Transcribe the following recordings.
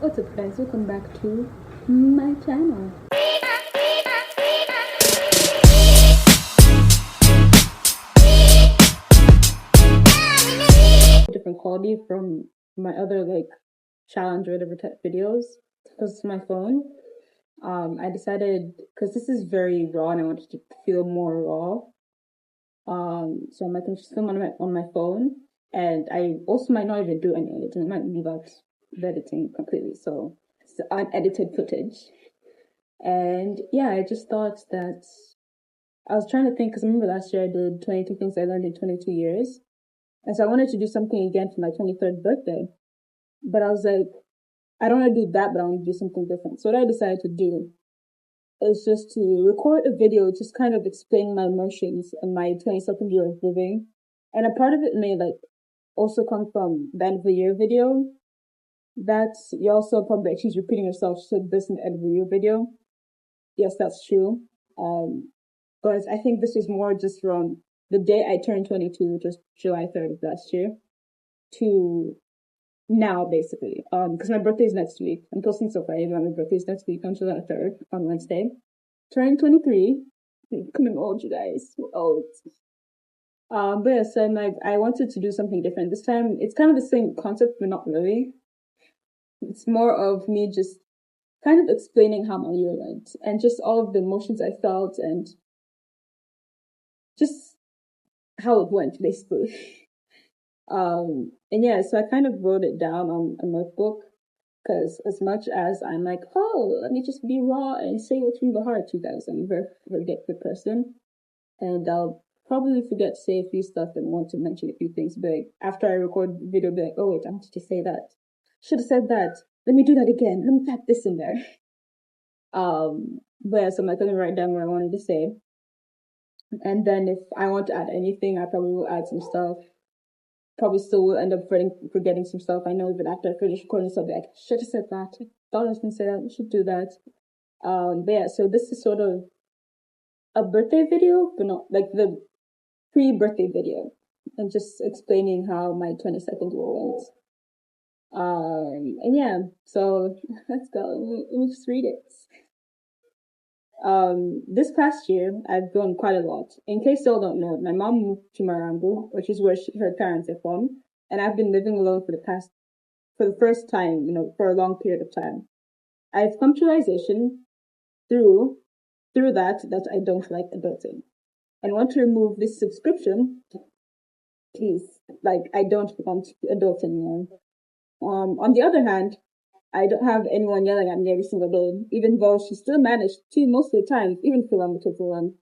What's up guys, welcome back to my channel. Different quality from my other challenge or whatever type videos because it's my phone. I decided because this is very raw and I wanted to feel more raw. So I'm like, I'm just film on my phone, and I also might not even do any editing. I might leave out the editing completely. So it's unedited footage. And yeah, I just thought that I was trying to think because I remember last year I did 22 things I learned in 22 years. And so I wanted to do something again for my 23rd birthday. But I was like, I don't want to do that, but I want to do something different. So what I decided to do is just to record a video, just kind of explaining my emotions and my 22nd year of living. And a part of it may also come from the end of the year video. That you also probably she's repeating herself. She said this in the end of the year video. Yes, that's true. But I think this is more just from the day I turned 22, which was July 3rd of last year, to now, basically. Because my birthday is next week. I'm posting so far, my birthday is next week on July 3rd, on Wednesday. Turning 23. Becoming old, you guys. We're old. But yeah, so I wanted to do something different. This time, it's kind of the same concept, but not really. It's more of me just kind of explaining how my year went and just all of the emotions I felt and just how it went, basically. And yeah, so I kind of wrote it down on a notebook because as much as I'm like, oh, let me just be raw and say what's from the heart, you guys, I'm a very forgetful person. And I'll probably forget to say a few stuff and want to mention a few things, but after I record the video, I'll be like, oh wait, I wanted to say that. Should have said that. Let me do that again. Let me pack this in there. But yeah, so I'm like, let me write down what I wanted to say. And then if I want to add anything, I probably will add some stuff. Probably still will end up forgetting some stuff. I know even after I finish recording stuff, like, I should have said that. I thought I was going to say that. I should do that. But yeah, so this is sort of a birthday video, but not like the pre-birthday video. And just explaining how my 22nd year went. And yeah, so let's go. Let me just read it. This past year, I've grown quite a lot. In case you all don't know, my mom moved to Marangu, which is where her parents are from, and I've been living alone for the first time, for a long period of time. I've come to realization through that I don't like adulting and want to remove this subscription. Please, I don't want adults anymore. On the other hand, I don't have anyone yelling at me every single day, even though she still managed to most of the time, even feel I'm a total one.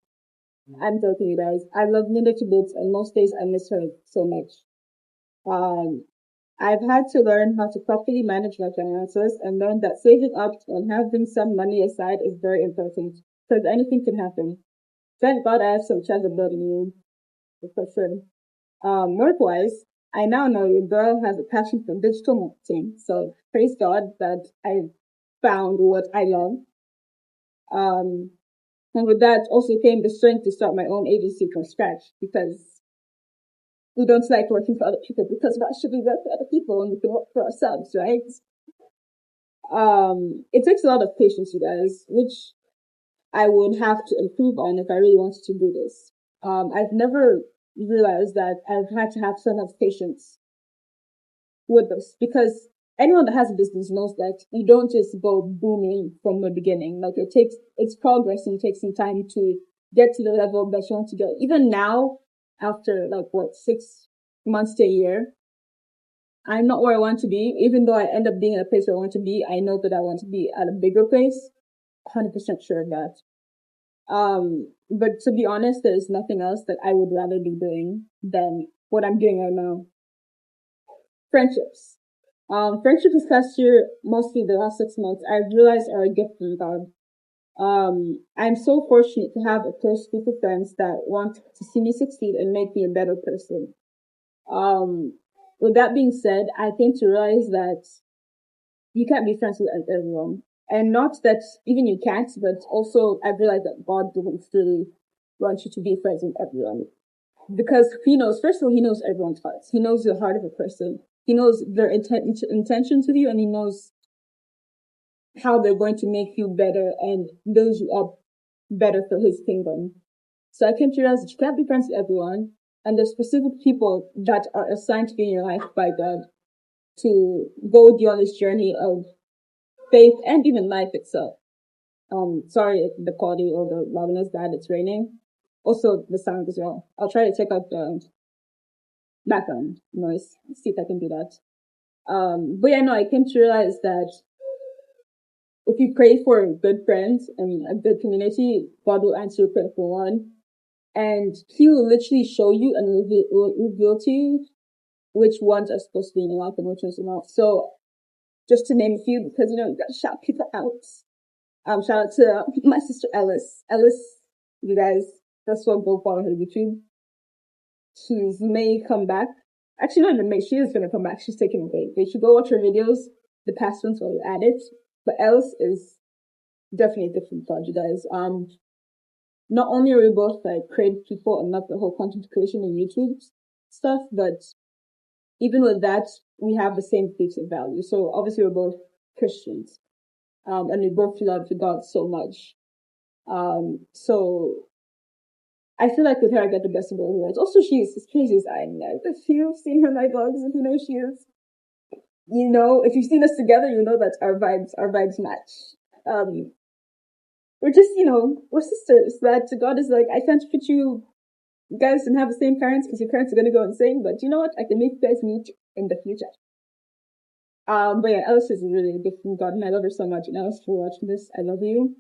I'm joking, you guys. I love Linda to bits, and most days I miss her so much. Um, I've had to learn how to properly manage my finances and learn that saving up and having some money aside is very important because anything can happen. Thank God I have some chance of building you for sure. Work-wise, I now know your girl has a passion for digital marketing, so praise God that I found what I love. Um, and with that also came the strength to start my own agency from scratch because we don't like working for other people because why should we work for other people when we can work for ourselves, right? It takes a lot of patience, you guys, which I would have to improve on if I really wanted to do this. I've never realized that I've had to have so much patience with this because anyone that has a business knows that you don't just go booming from the beginning. It's progress and it takes some time to get to the level that you want to get. Even now, after 6 months to a year, I'm not where I want to be. Even though I end up being in a place where I want to be, I know that I want to be at a bigger place. 100% sure of that. But to be honest, there's nothing else that I would rather be doing than what I'm doing right now. Friendships. Friendships this past year, mostly the last 6 months, I've realized are a gift from God. I'm so fortunate to have a close group of friends that want to see me succeed and make me a better person. With that being said, I came to realize that you can't be friends with everyone. And not that even you can't, but also I've realized that God doesn't really want you to be friends with everyone. Because he knows, first of all, he knows everyone's hearts. He knows the heart of a person. He knows their intentions with you, and he knows how they're going to make you better and build you up better for his kingdom. So I came to realize that you can't be friends with everyone, and there's specific people that are assigned to be in your life by God to go with you on this journey of faith and even life itself. Sorry if the quality or the loudness that it's raining. Also the sound as well. I'll try to take out the background noise. See if I can do that. But yeah, no, I came to realize that if you pray for good friends and a good community, God will answer your prayer for one. And he will literally show you and reveal to you which ones are supposed to be in your life and which ones are not. So just to name a few, because you know you gotta shout people out. Shout out to my sister Ellis. Ellis, you guys, that's what go follow her YouTube. She's may come back. Actually, not even may. She is gonna come back. She's taking a break. You should go watch her videos. The past ones will add it. But Ellis is definitely a different thought, you guys. Not only are we both like creative people and not the whole content creation and YouTube stuff, but even with that, we have the same beliefs and values. So obviously we're both Christians. And we both love God so much. So I feel like with her, I get the best of both worlds. Also, she is as crazy as I am. If you've seen her night vlogs, if you know she is, you know, if you've seen us together, you know that our vibes match. We're just, you know, we're sisters. That God is like, I can't put you guys and have the same parents because your parents are gonna go insane. But you know what? I can make you guys meet in the future. But yeah, Alice is really a gift from God, and I love her so much. And Alice, for watching this, I love you.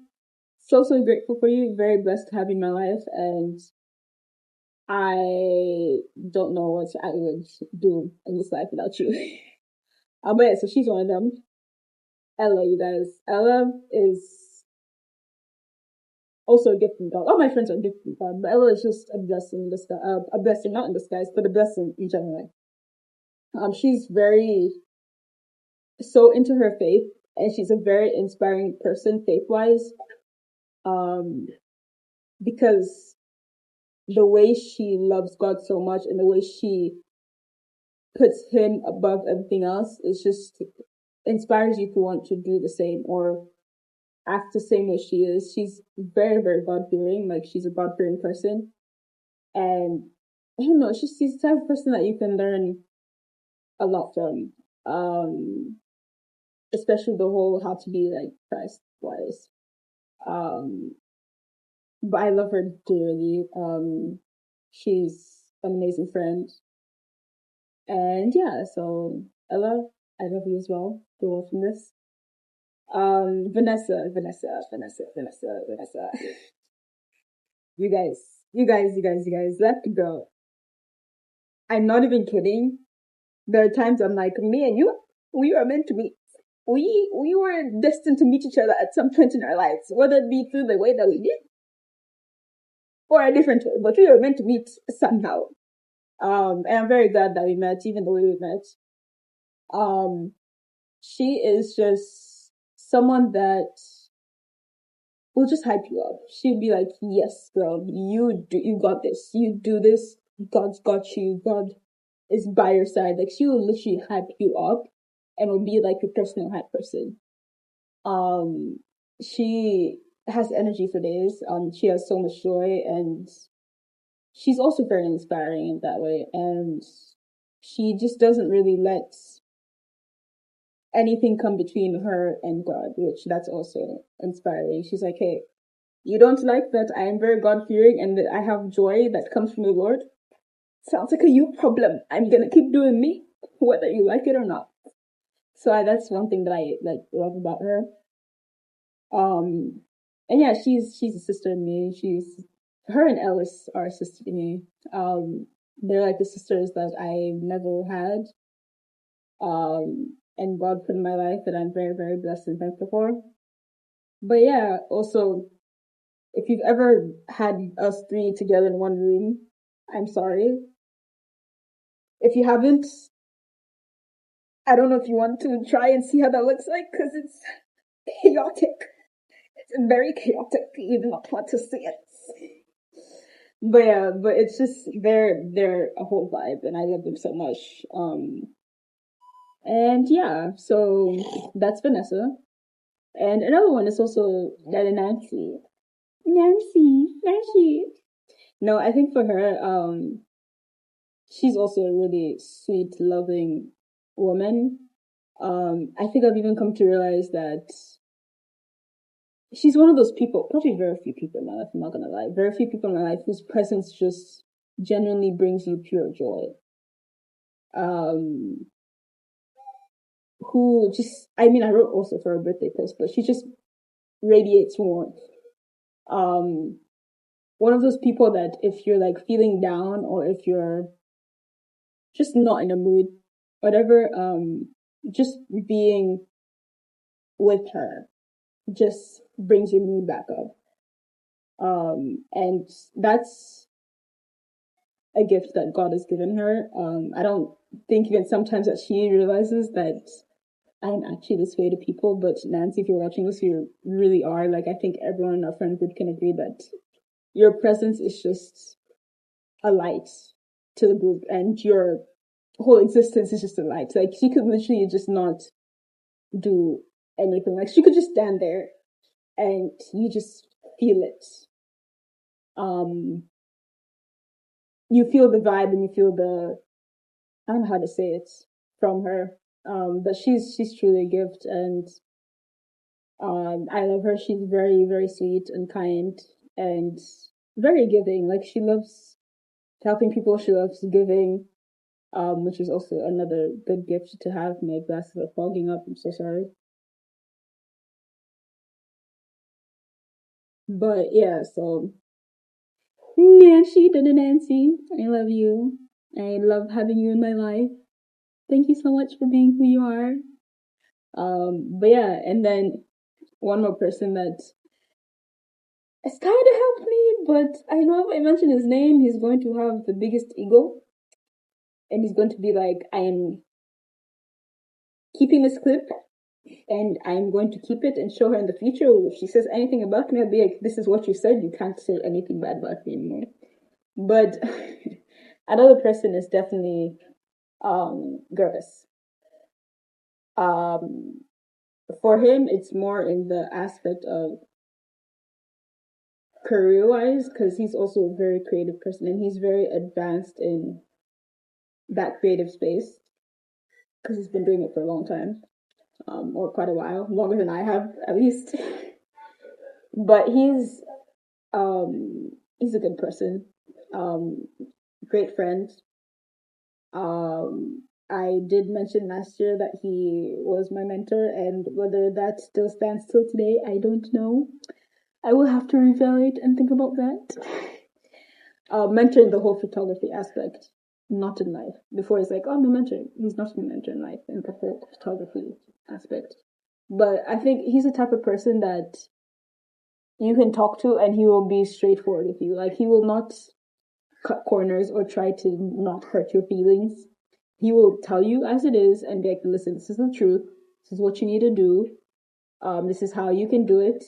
So grateful for you. Very blessed to have you in my life, and I don't know what I would do in this life without you. But yeah, so she's one of them. Ella, you guys. Ella is also a gift from God. All my friends are a gift from God, but Ella is just a blessing in disguise. A blessing, not in disguise, but a blessing in general. She's very so into her faith, and she's a very inspiring person faith-wise. Because the way she loves God so much and the way she puts him above everything else is just inspires you to want to do the same or act the same way she is. She's very, very God fearing. Like she's a God fearing person. And I don't know, she's the type of person that you can learn a lot from. Especially the whole how to be like Christ wise. But I love her dearly. She's an amazing friend. And yeah, so Ella, I love you as well. Go on from this. Vanessa. You guys, let go. I'm not even kidding. There are times I'm like, me and you, we are meant to meet. We were destined to meet each other at some point in our lives, whether it be through the way that we did or a different way, but we were meant to meet somehow. And I'm very glad that we met, even the way we met. She is just someone that will just hype you up. She'd be like, yes, girl, you got this. You do this. God's got you. God is by your side. Like, she will literally hype you up and will be like your personal hype person. She has energy for days. She has so much joy and she's also very inspiring in that way. And she just doesn't really let anything come between her and God, which that's also inspiring. She's like, hey, you don't like that I am very God fearing and that I have joy that comes from the Lord? Sounds like a you problem. I'm gonna keep doing me, whether you like it or not. So that's one thing that I like love about her. And yeah, she's a sister to me. Her and Ellis are a sister to me. They're like the sisters that I never had. And God put in my life that I'm very, very blessed and thankful for. But yeah, also, if you've ever had us three together in one room, I'm sorry. If you haven't, I don't know if you want to try and see how that looks like, because it's chaotic. It's very chaotic. You do not want to see it. But yeah, but it's just, they're a whole vibe, and I love them so much. And yeah, so that's Vanessa. And another one is also Dada Nancy. Nancy. No, I think for her, she's also a really sweet, loving woman. I think I've even come to realize that she's one of those people, probably very few people in my life, I'm not gonna lie, very few people in my life whose presence just genuinely brings you pure joy. Um, who just, I mean, I wrote also for her birthday post, but she just radiates warmth. Um, one of those people that if you're like feeling down or if you're just not in a mood, whatever, just being with her just brings your mood back up. And that's a gift that God has given her. I don't think even sometimes that she realizes that I'm actually this way to people, but Nancy, if you're watching this, you really are. Like, I think everyone in our friend group can agree that your presence is just a light to the group, and your whole existence is just a light. Like, she could literally just not do anything. Like, she could just stand there and you just feel it. Um, you feel the vibe and you feel the, I don't know how to say it from her. But she's truly a gift, and I love her. She's very, very sweet and kind and very giving. Like, she loves helping people. She loves giving, which is also another good gift to have. My glasses are fogging up. I'm so sorry. But yeah, so Nancy, Dada Nancy, I love you. I love having you in my life. Thank you so much for being who you are. But yeah, and then one more person that has kind of helped me, but I know if I mention his name, he's going to have the biggest ego, and he's going to be like, I am keeping this clip, and I'm going to keep it and show her in the future. If she says anything about me, I'll be like, this is what you said. You can't say anything bad about me anymore. But another person is definitely Gervis. Um, for him, it's more in the aspect of career wise, because he's also a very creative person and he's very advanced in that creative space because he's been doing it for a long time, or quite a while, longer than I have at least. But he's a good person, um, great friend. I did mention last year that he was my mentor, and whether that still stands till today, I don't know. I will have to reevaluate and think about that. Mentor in the whole photography aspect, not in life. Before it's like, oh, I'm a mentor. He's not a mentor in life in the whole photography aspect. But I think he's the type of person that you can talk to and he will be straightforward with you. Like, he will not cut corners or try to not hurt your feelings. He will tell you as it is and be like, listen, this is the truth. This is what you need to do. This is how you can do it.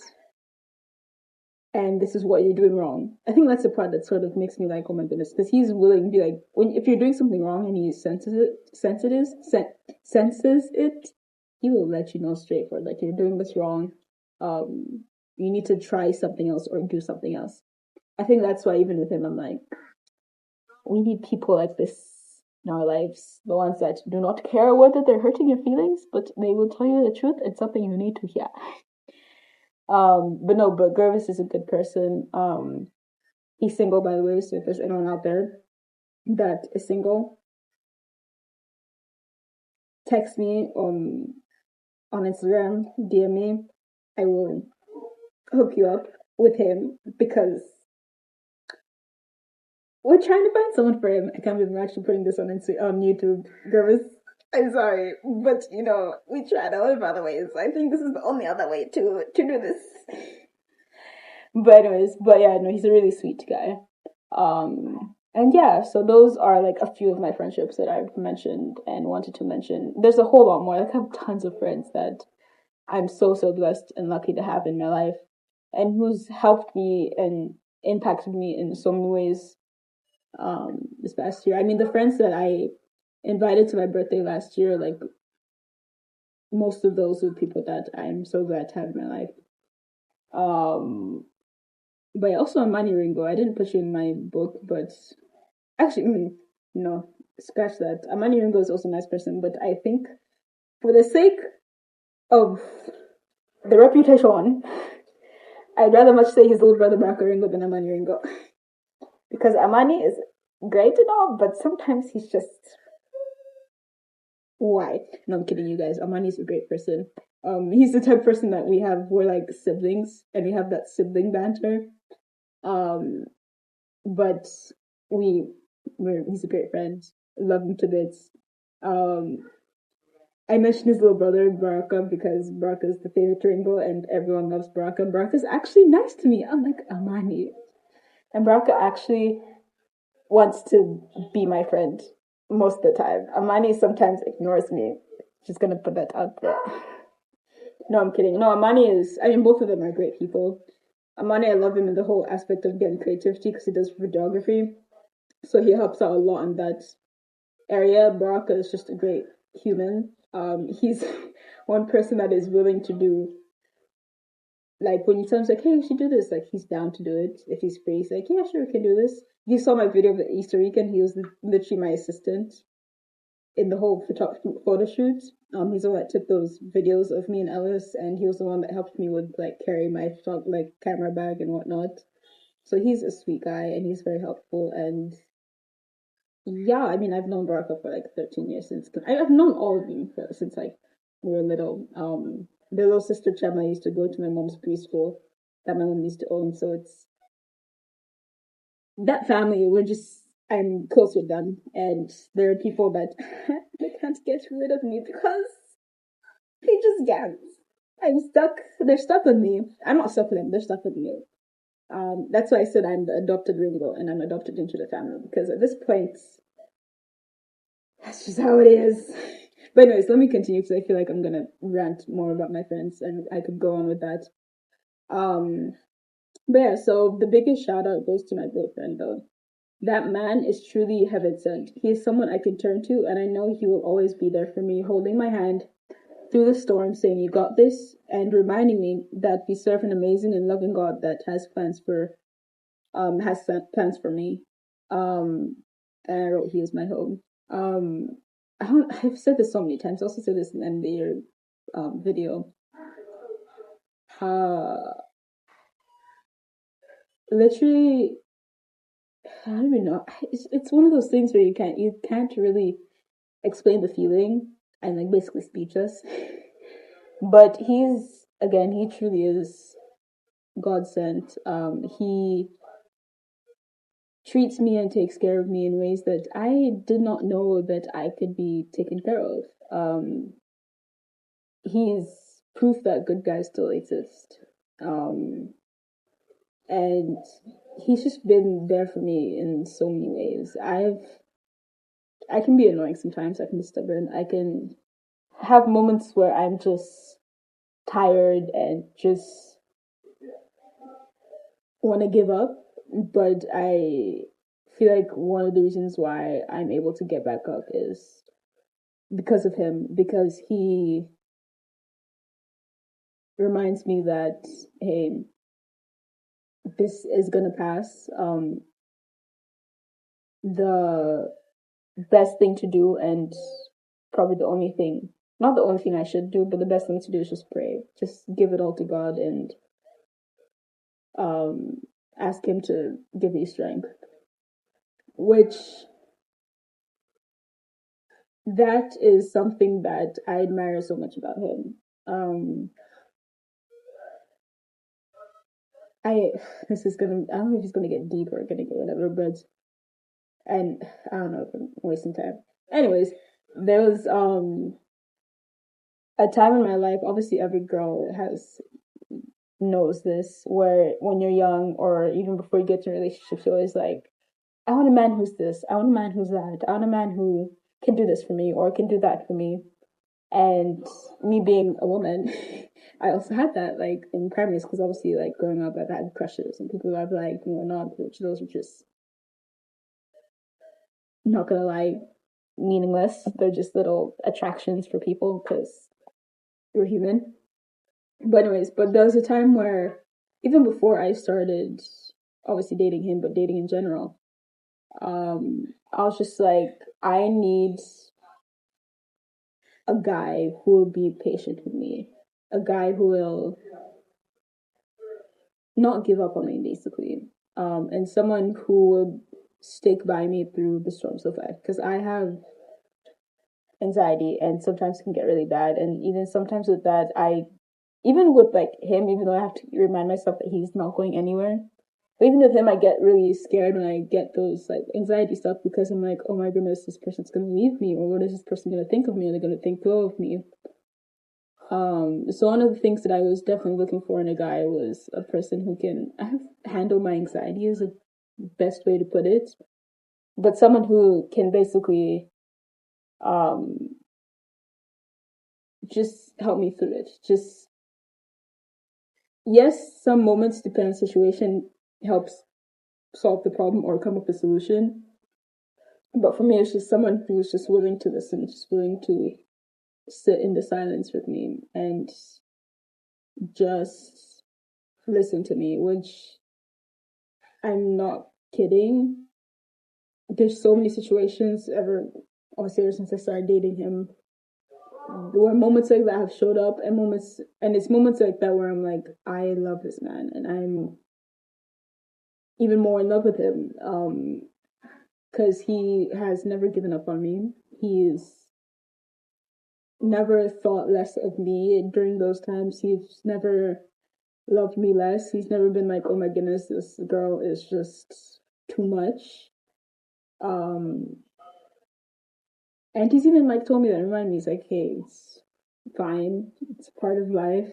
And this is what you're doing wrong. I think that's the part that sort of makes me like, oh my goodness, because he's willing to be like, when if you're doing something wrong and he senses it, he will let you know straightforward, like you're doing this wrong. You need to try something else or do something else. I think that's why even with him, I'm like, we need people like this in our lives, the ones that do not care whether they're hurting your feelings, but they will tell you the truth. It's something you need to hear. But no, but Gervis is a good person. He's single, by the way, so if there's anyone out there that is single, text me on Instagram, DM me. I will hook you up with him because we're trying to find someone for him. I can't believe I'm actually putting this on YouTube. Gervis, I'm sorry, but you know, we tried all of other ways. I think this is the only other way to do this. But anyways, but yeah, no, he's a really sweet guy. And yeah, so those are like a few of my friendships that I've mentioned and wanted to mention. There's a whole lot more. Like, I have tons of friends that I'm so blessed and lucky to have in my life, and who's helped me and impacted me in so many ways. This past year, I mean, the friends that I invited to my birthday last year, like most of those are people that I'm so glad to have in my life. Um, but also Amani Ringo. I didn't put you in my book, but actually, no, scratch that. Amani Ringo is also a nice person, but I think for the sake of the reputation, I'd rather much say his little brother Marco Ringo than Amani Ringo. Because Amani is great and all, but sometimes he's just why? No, I'm kidding, you guys. Amani's a great person. He's the type of person that we're like siblings, and we have that sibling banter. Um, but we, he's a great friend. Love him to bits. Um, I mentioned his little brother Baraka because Baraka's the favorite Ringo, and everyone loves Baraka. Baraka's actually nice to me. I'm like Amani, and Baraka actually wants to be my friend most of the time. Amani sometimes ignores me. Just gonna put that out there. No, I'm kidding. No, Amani is. I mean, both of them are great people. Amani, I love him in the whole aspect of getting creativity because he does photography, so he helps out a lot in that area. Baraka is just a great human. He's one person that is willing to do, like when you tell him like, hey, you should do this, like he's down to do it if he's free. He's like, yeah, sure, we can do this. You saw my video of the Easter weekend. He was literally my assistant in the whole photo shoot. He's the one that took those videos of me and Ellis, and he was the one that helped me with like carry my like camera bag and whatnot. So he's a sweet guy, and he's very helpful. And yeah, I mean, I've known Baraka for like 13 years since. I've known all of them since like we were little. Their little sister Chema used to go to my mom's preschool that my mom used to own. So it's that family. I'm close with them, and there are people that they can't get rid of me because they just can't. I'm stuck. They're stuck with me. I'm not stuck with them. They're stuck with me. That's why I said I'm the adopted Ringo and I'm adopted into the family because at this point, that's just how it is. But anyways, let me continue because I feel like I'm gonna rant more about my friends and I could go on with that. Um, but yeah, so the biggest shout out goes to my boyfriend though. That man is truly heaven sent. He is someone I can turn to, and I know he will always be there for me, holding my hand through the storm, saying, you got this, and reminding me that we serve an amazing and loving God that has plans for me. Um, and I wrote, he is my home. Um, I've said this so many times. I also said this in the year video. Literally, I don't even know. It's one of those things where you can't really explain the feeling and like basically speechless. But he truly is God sent. He treats me and takes care of me in ways that I did not know that I could be taken care of. He's proof that good guys still exist. Um, and he's just been there for me in so many ways. I can be annoying sometimes. I can be stubborn. I can have moments where I'm just tired and just want to give up. But I feel like one of the reasons why I'm able to get back up is because of him, because he reminds me that, hey, this is gonna pass. The best thing to do, and probably the only thing, not the only thing I should do, but the best thing to do is just pray. Just give it all to God and um, ask Him to give you strength. Which that is something that I admire so much about him. I this is gonna I don't know if it's gonna get deep or gonna get whatever, but and I don't know if I'm wasting time. Anyways, there was a time in my life, obviously every girl has knows this, where when you're young or even before you get to a relationship, you're always like, I want a man who's this, I want a man who's that, I want a man who can do this for me or can do that for me. And me being a woman, I also had that like in primary school, because obviously like growing up I've had crushes and people I've liked and whatnot, which those are just not gonna lie, meaningless. They're just little attractions for people because we're human. But anyways, but there was a time where even before I started obviously dating him, but dating in general, I was just like, I need a guy who will be patient with me, a guy who will not give up on me, basically, and someone who will stick by me through the storms of life. Because I have anxiety, and sometimes it can get really bad, and even sometimes with that, even with like him, even though I have to remind myself that he's not going anywhere. But even with him, I get really scared when I get those like anxiety stuff because I'm like, oh my goodness, this person's gonna leave me, or what is this person gonna think of me? Are they gonna think low of me? So one of the things that I was definitely looking for in a guy was a person who can handle my anxiety is the best way to put it, but someone who can basically um just help me through it. Just yes, some moments depending on the situation helps solve the problem or come up with a solution. But for me, it's just someone who's just willing to listen, just willing to sit in the silence with me and just listen to me, which I'm not kidding. There's so many situations obviously ever since I started dating him, there were moments like that have showed up and it's moments like that where I'm like, I love this man and I'm even more in love with him. Because he has never given up on me. He's never thought less of me during those times. He's never loved me less. He's never been like, oh my goodness, this girl is just too much. And he's even like told me that, remind me, he's like, hey, it's fine. It's part of life.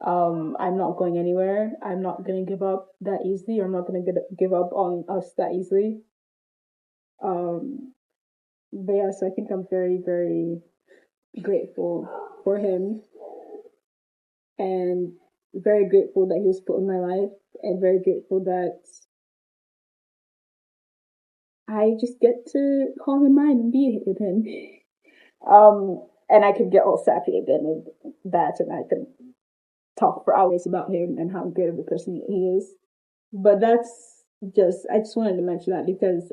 I'm not going anywhere. I'm not gonna give up that easily, or I'm not gonna give up on us that easily. Um, but yeah, so I think I'm very, very grateful for him and very grateful that he was put in my life and very grateful that I just get to call him mine and be with him. And I could get all sappy again and that and I could talk for hours about him and how good of a person he is. But I just wanted to mention that because,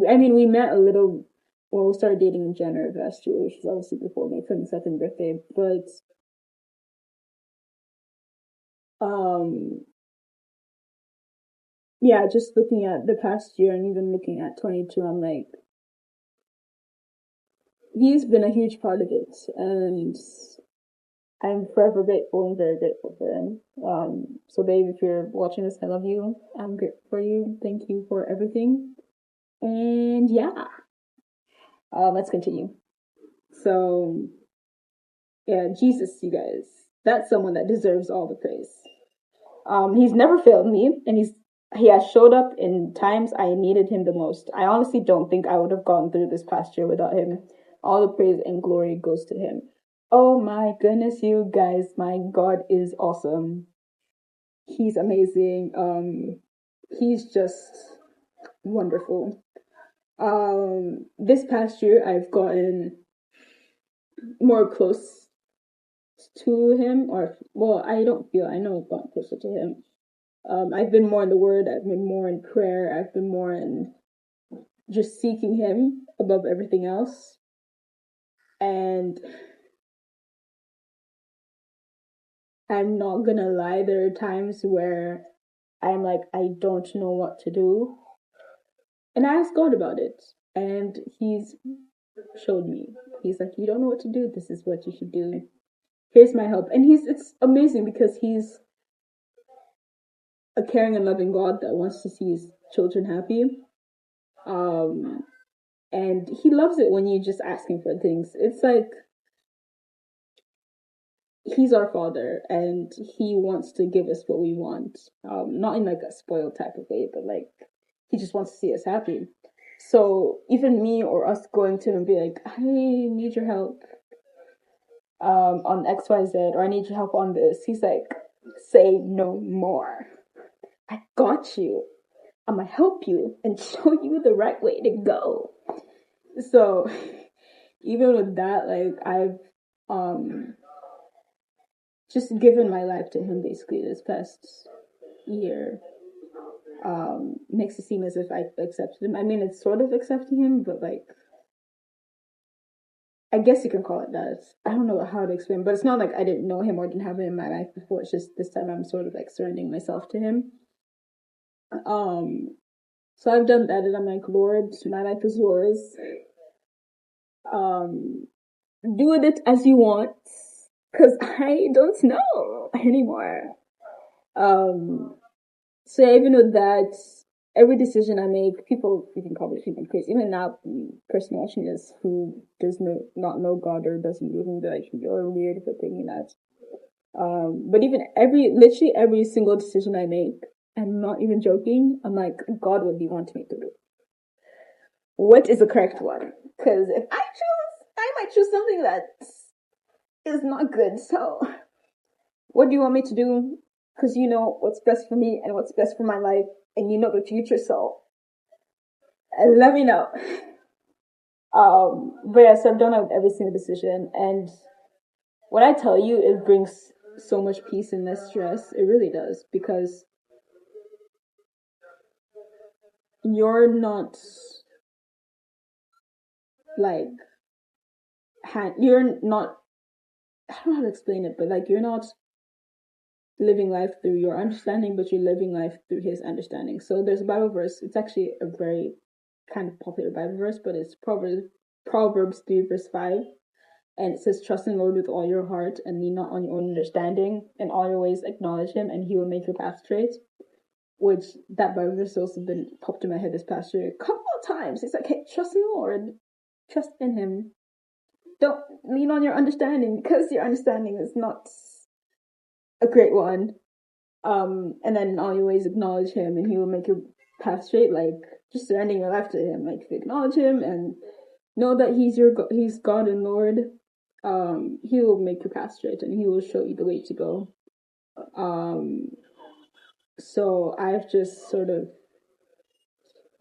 I mean, we met a little, well, we started dating in January of last year, which was obviously before my 22nd birthday, but, um, yeah, just looking at the past year and even looking at 22, I'm like, he's been a huge part of it, and I'm forever grateful and very grateful for him. So babe, if you're watching this, I love you. I'm grateful for you. Thank you for everything. And yeah, let's continue. So yeah, Jesus, you guys, that's someone that deserves all the praise. He's never failed me, and he has showed up in times I needed him the most. I honestly don't think I would have gone through this past year without him. All the praise and glory goes to him. Oh my goodness, you guys, my God is awesome. He's amazing. He's just wonderful. This past year I've gotten more close to him, or well, I don't feel I know I've gotten closer to him. I've been more in the word, I've been more in prayer, I've been more in just seeking him above everything else. And I'm not gonna lie, there are times where I'm like, I don't know what to do. And I asked God about it. And he's showed me. He's like, you don't know what to do, this is what you should do. Here's my help. And it's amazing because he's a caring and loving God that wants to see his children happy. Um, and he loves it when you just ask him for things. It's like he's our father and he wants to give us what we want. Not in like a spoiled type of way, but like he just wants to see us happy. So even me or us going to him and be like, I need your help on XYZ, or I need your help on this. He's like, say no more. I got you. I'm gonna help you and show you the right way to go. So even with that, like I've um just given my life to him basically this past year. Makes it seem as if I accepted him. I mean, it's sort of accepting him, but like I guess you can call it that. I don't know how to explain, but it's not like I didn't know him or didn't have him in my life before. It's just this time I'm sort of like surrendering myself to him. Um, so I've done that, and I'm like, Lord, my life is yours. Um, do with it as you want, because I don't know anymore. Um, so yeah, even with that, every decision I make, people even probably think I'm crazy. Even now, person watching this who does not know God or doesn't even be like, you're weird for thinking that. But even literally every single decision I make, I'm not even joking. I'm like, God, what do you want me to do? What is the correct one? Because if I might choose something that is not good. So, what do you want me to do? Because you know what's best for me and what's best for my life, and you know the future. So, let me know. But yeah, so I've done that with every single decision, and when I tell you, it brings so much peace and less stress. It really does because you're not like you're not. I don't know how to explain it, but like you're not living life through your understanding, but you're living life through His understanding. So there's a Bible verse. It's actually a very kind of popular Bible verse, but it's Proverbs 3 verse 5. And it says, trust in the Lord with all your heart and lean not on your own understanding. In all your ways acknowledge him and he will make your path straight. Which that Bible verse also been popped in my head this past year a couple of times. It's like, hey, trust in the Lord. Trust in him. Don't lean on your understanding because your understanding is not a great one. And then in all your ways acknowledge him and he will make your path straight. Like just surrendering your life to him. Like if you acknowledge him and know that he's God and Lord, he will make your path straight and he will show you the way to go. Um, so I've just sort of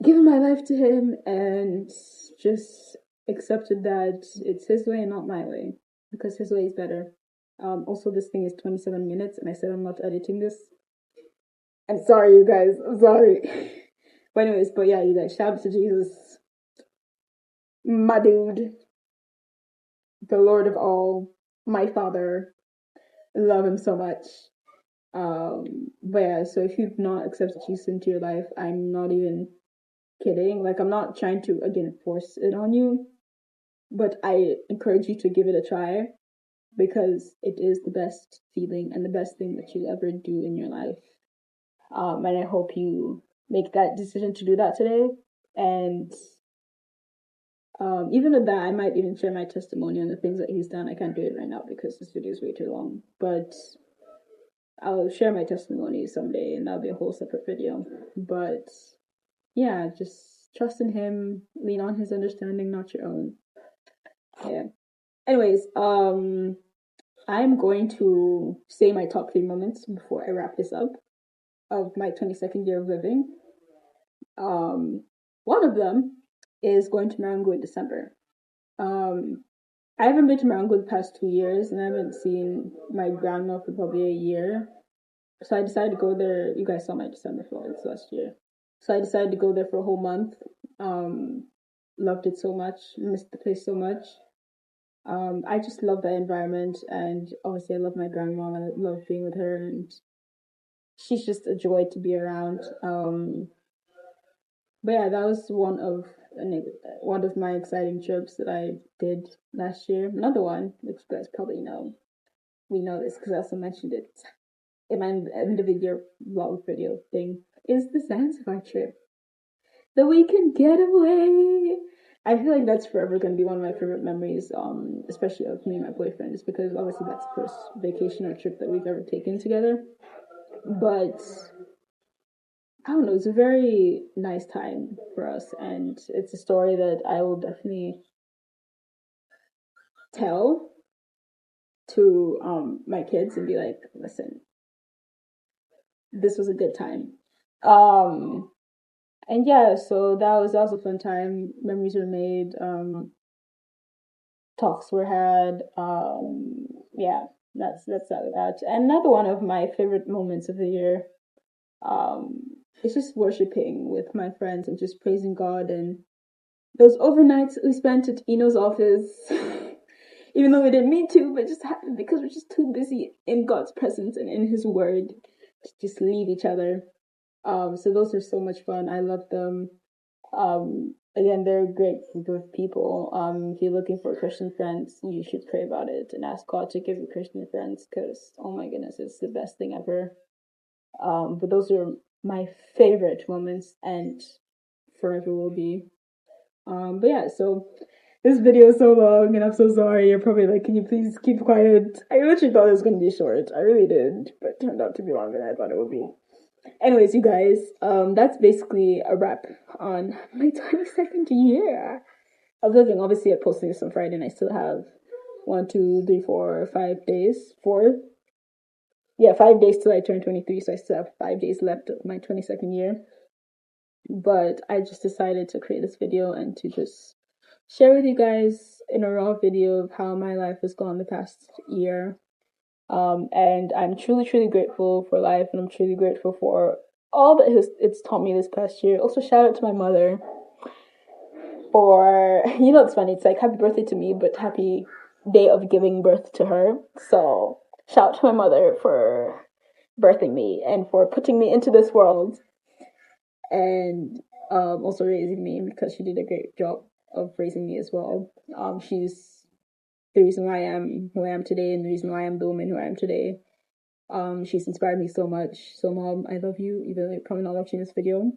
given my life to him and just accepted that it's his way and not my way because his way is better. Also, this thing is 27 minutes, and I said I'm not editing this. I'm sorry, you guys. I'm sorry. But anyways, but yeah, you guys, shout out to Jesus, my dude, the Lord of all, my Father. Love him so much. But yeah, so if you've not accepted Jesus into your life, I'm not even kidding. Like, I'm not trying to, again, force it on you, but I encourage you to give it a try because it is the best feeling and the best thing that you'll ever do in your life. And I hope you make that decision to do that today. And even with that, I might even share my testimony on the things that he's done. I can't do it right now because this video is way too long, but I'll share my testimony someday and that'll be a whole separate video. But yeah, just trust in him, lean on his understanding, not your own. Yeah. Anyways, I'm going to say my top 3 moments before I wrap this up of my 22nd year of living. One of them is going to Marango in December. I haven't been to Marango the past 2 years, and I haven't seen my grandma for probably a year. So I decided to go there. You guys saw my December vlogs last year. So I decided to go there for a whole month. Loved it so much, missed the place so much. I just love that environment, and obviously I love my grandma. I love being with her, and she's just a joy to be around. But yeah, that was one of my exciting trips that I did last year. Another one, which you guys probably know, we know this because I also mentioned it in my end of the year vlog video thing, is the Zanzibar trip. The weekend getaway. I feel like that's forever going to be one of my favorite memories, especially of me and my boyfriend, just because obviously that's the first vacation or trip that we've ever taken together. But I don't know, it's a very nice time for us, and it's a story that I will definitely tell to my kids and be like, listen, this was a good time. And yeah, so that was a fun time. Memories were made. talks were had. Yeah, that's that. And another one of my favorite moments of the year. Um, it's just worshiping with my friends and just praising God, and those overnights we spent at Eno's office, even though we didn't mean to, but just happened because we're just too busy in God's presence and in His Word to just leave each other. So those are so much fun. I love them. Again, they're a great group of people. If you're looking for Christian friends, you should pray about it and ask God to give you Christian friends, because oh my goodness, it's the best thing ever. But those are my favorite moments and forever will be. But yeah, so this video is so long and I'm so sorry. You're probably like, can you please keep quiet? I literally thought it was going to be short. I really did, but it turned out to be longer than I thought it would be. Anyways, you guys, that's basically a wrap on my 22nd year of living. Obviously, I'm posting this on Friday and I still have 1, 2, 3, 4, 5 days. 5 days till I turn 23, so I still have 5 days left of my 22nd year. But I just decided to create this video and to just share with you guys in a raw video of how my life has gone the past year. And I'm truly, truly grateful for life, and I'm truly grateful for all that it's taught me this past year. Also, shout out to my mother for, it's funny, it's like happy birthday to me, but happy day of giving birth to her. So, shout out to my mother for birthing me and for putting me into this world, and also raising me, because she did a great job of raising me as well. She's the reason why I am who I am today, and the reason why I'm the woman who I am today. She's inspired me so much. So, Mom, I love you, even though you're probably not watching this video.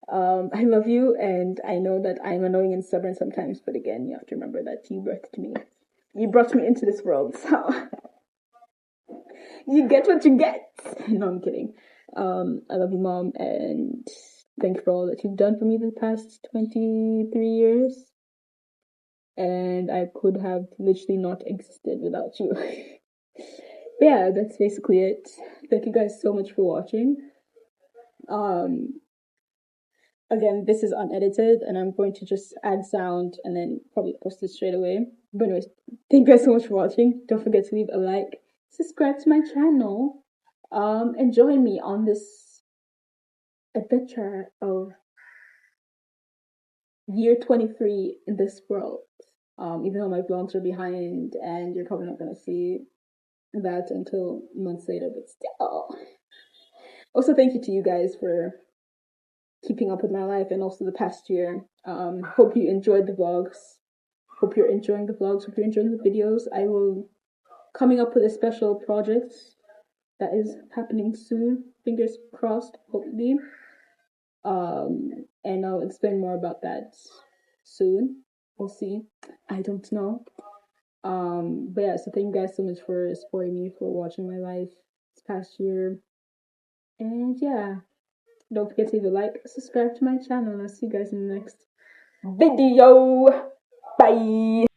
I love you, and I know that I'm annoying and stubborn sometimes, but again, you have to remember that you birthed me. You brought me into this world, so you get what you get. No, I'm kidding. I love you, Mom, and thank you for all that you've done for me the past 23 years. And I could have literally not existed without you. Yeah, that's basically it. Thank you guys so much for watching. Again, this is unedited, and I'm going to just add sound and then probably post it straight away. But anyways, thank you guys so much for watching. Don't forget to leave a like, subscribe to my channel, and join me on this adventure of year 23 in this world. Even though my vlogs are behind and you're probably not gonna see that until months later, but still. Also, thank you to you guys for keeping up with my life and also the past year. Hope you enjoyed the vlogs. Hope you're enjoying the vlogs. Hope you're enjoying the videos. I will coming up with a special project that is happening soon. Fingers crossed, hopefully. And I'll explain more about that soon. We'll see. I don't know. But yeah, so thank you guys so much for supporting me, for watching my life this past year. And yeah, don't forget to leave a like, subscribe to my channel, and I'll see you guys in the next video. Bye!